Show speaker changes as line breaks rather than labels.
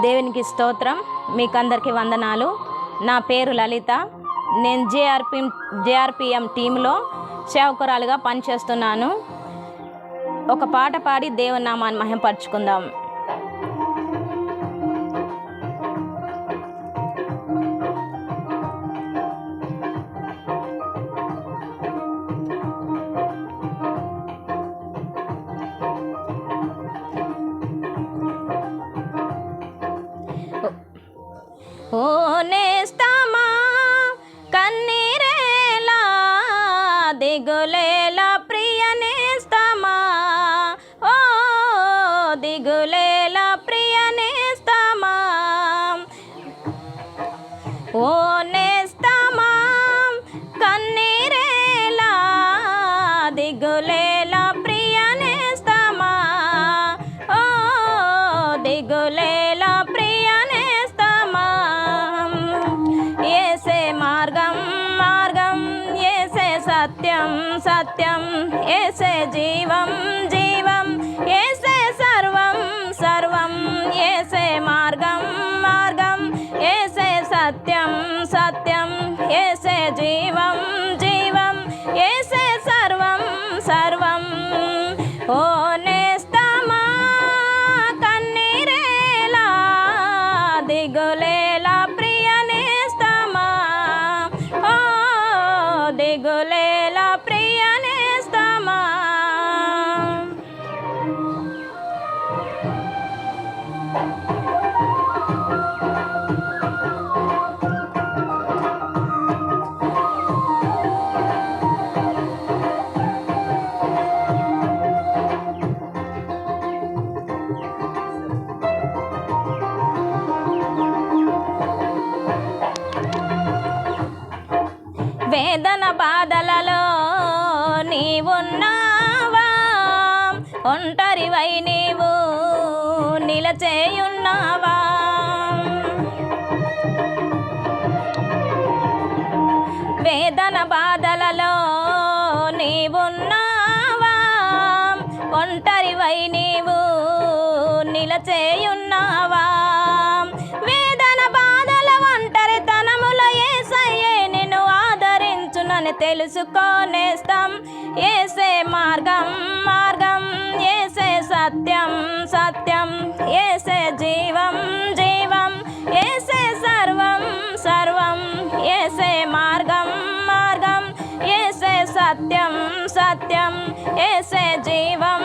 దేవునికి స్తోత్రం. మీకందరికీ వందనాలు. నా పేరు లలిత. నేను జేఆర్పిఎం టీంలో సేవకురాలుగా పనిచేస్తున్నాను. ఒక పాట పాడి దేవుని నామాన్ని మహిమపరచుకుందాం. ఓ నేస్తమా కన్నీరేలా దిగులేలా ప్రియ నేస్తమా, ఓ దిగులేలా ప్రియ నేస్తమా, ఓ నేస్తమా కన్నీరేలా దిగులేలా ప్రియ నేస్తమా, ఓ దిగులేలా ప్రియ సత్యం సత్యం ఏసే జీవం జీవం ఏసే సర్వం సర్వం ఏసే మార్గం మార్గం ఏసే సత్యం సత్యం ఏసే జీవం జీవం ఏసే సర్వం సర్వం. ఓ నేస్తమా కన్నీరేలా దిగులేలా ప్రియ నేస్తమా, ఓ దిగులేలా ప్రియ నేస్తమా. వేదన బాధలలో నీవున్నావా, ఒంటరివై నీవు నిలచేయున్నావా, వేదన బాధలలో నీవున్నావా, ఒంటరివై నీవు నిలచేయున్నావా, వేదన బాధల ఒంటరితనముల యేసయ్యే నిన్ను ఆదరించునని తెలుసుకోనేస్తాం. ఏసే మార్గం మార్గం ఏసే సత్యం సత్యం ఏసే జీవం జీవం ఏసే సర్వం సర్వం ఏసే మార్గం మార్గం ఏసే సత్యం సత్యం ఏసే జీవం